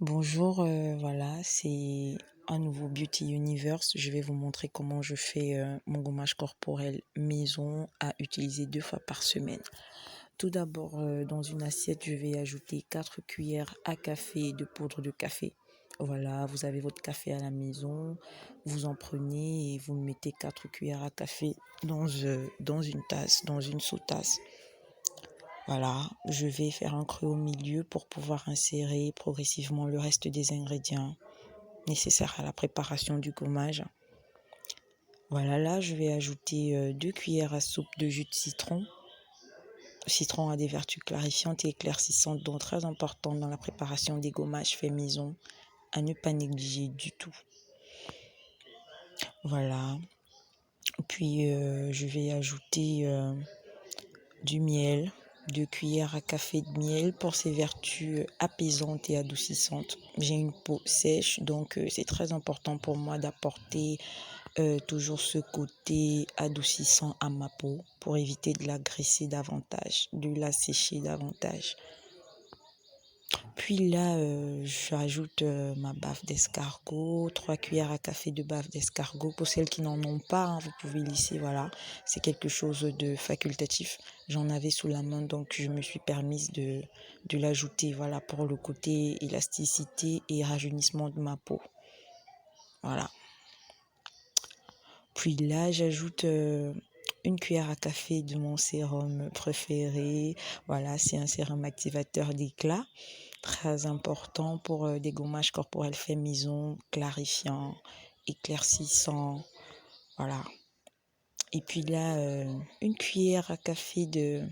Bonjour, voilà, c'est un nouveau Beauty Universe. Je vais vous montrer comment je fais mon gommage corporel maison à utiliser 2 fois par semaine. Tout d'abord, dans une assiette, je vais ajouter 4 cuillères à café de poudre de café. Voilà, vous avez votre café à la maison, vous en prenez et vous mettez 4 cuillères à café dans une tasse, dans une sous-tasse. Voilà, je vais faire un creux au milieu pour pouvoir insérer progressivement le reste des ingrédients nécessaires à la préparation du gommage. Voilà, là, je vais ajouter 2 cuillères à soupe de jus de citron. Le citron a des vertus clarifiantes et éclaircissantes, donc très importantes dans la préparation des gommages faits maison, à ne pas négliger du tout. Voilà, puis je vais ajouter du miel. 2 cuillères à café de miel pour ses vertus apaisantes et adoucissantes. J'ai une peau sèche, donc c'est très important pour moi d'apporter toujours ce côté adoucissant à ma peau pour éviter de la graisser davantage, de la sécher davantage. Puis là, j'ajoute ma baffe d'escargot, 3 cuillères à café de baffe d'escargot. Pour celles qui n'en ont pas, hein, vous pouvez lisser, voilà. C'est quelque chose de facultatif. J'en avais sous la main, donc je me suis permise de l'ajouter, voilà, pour le côté élasticité et rajeunissement de ma peau. Voilà. Puis là, j'ajoute une cuillère à café de mon sérum préféré. Voilà, c'est un sérum activateur d'éclat. Très important pour des gommages corporels faits maison, clarifiant, éclaircissant. Voilà. Et puis là, une cuillère à café d'huile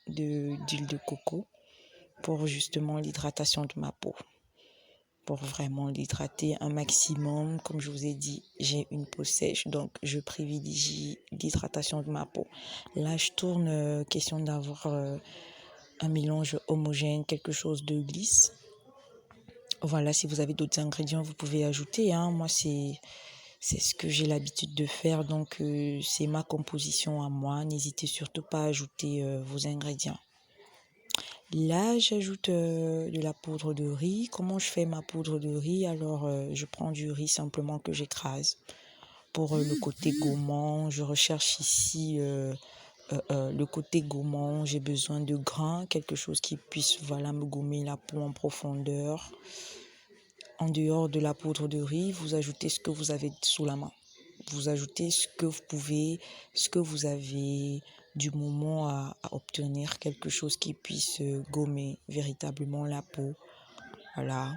de coco pour justement l'hydratation de ma peau. Pour vraiment l'hydrater un maximum. Comme je vous ai dit, j'ai une peau sèche, donc je privilégie l'hydratation de ma peau. Là, je tourne, question d'avoir un mélange homogène, quelque chose de lisse. Voilà, si vous avez d'autres ingrédients, vous pouvez ajouter, hein. Moi, c'est ce que j'ai l'habitude de faire, donc c'est ma composition à moi. N'hésitez surtout pas à ajouter vos ingrédients. Là, j'ajoute de la poudre de riz. Comment je fais ma poudre de riz? Alors, je prends du riz simplement que j'écrase. Pour le côté gourmand, je recherche ici le côté gourmand. J'ai besoin de grains, quelque chose qui puisse, voilà, me gommer la peau en profondeur. En dehors de la poudre de riz, vous ajoutez ce que vous avez sous la main. Vous ajoutez ce que vous pouvez, ce que vous avez du moment à obtenir quelque chose qui puisse gommer véritablement la peau. Voilà.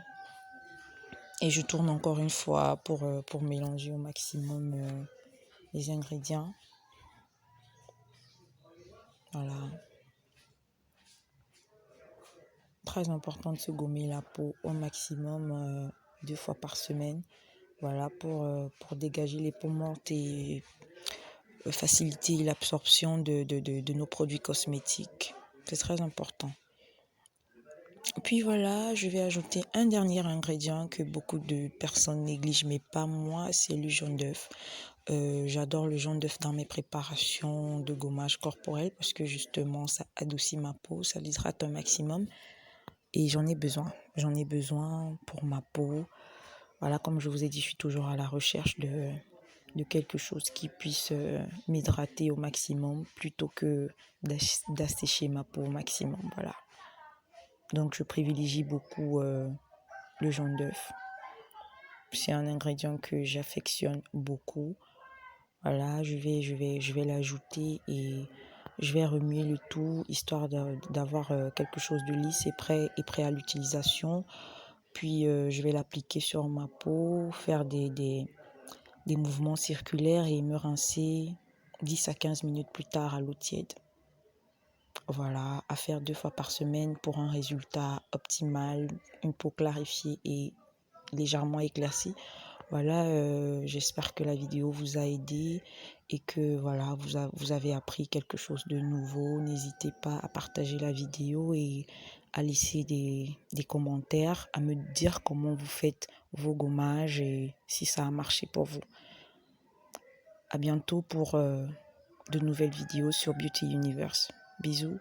Et je tourne encore une fois pour mélanger au maximum les ingrédients. Voilà. Très important de se gommer la peau au maximum 2 fois par semaine. Voilà, pour dégager les peaux mortes et faciliter l'absorption de nos produits cosmétiques. C'est très important. Puis voilà, je vais ajouter un dernier ingrédient que beaucoup de personnes négligent, mais pas moi, c'est le jaune d'œuf. J'adore le jaune d'œuf dans mes préparations de gommage corporel parce que justement, ça adoucit ma peau, ça l'hydrate un maximum. Et j'en ai besoin. J'en ai besoin pour ma peau. Voilà, comme je vous ai dit, je suis toujours à la recherche de quelque chose qui puisse m'hydrater au maximum plutôt que d'assécher ma peau au maximum. Voilà. Donc, je privilégie beaucoup le jaune d'œuf. C'est un ingrédient que j'affectionne beaucoup. Voilà, je vais l'ajouter et je vais remuer le tout histoire d'avoir quelque chose de lisse et prêt à l'utilisation. Puis, je vais l'appliquer sur ma peau, faire des mouvements circulaires et me rincer 10 à 15 minutes plus tard à l'eau tiède. Voilà, à faire 2 fois par semaine pour un résultat optimal, une peau clarifiée et légèrement éclaircie. Voilà, j'espère que la vidéo vous a aidé et que voilà, vous avez appris quelque chose de nouveau. N'hésitez pas à partager la vidéo et à laisser des commentaires, à me dire comment vous faites vos gommages et si ça a marché pour vous. À bientôt pour de nouvelles vidéos sur Beauty Universe. Bisous.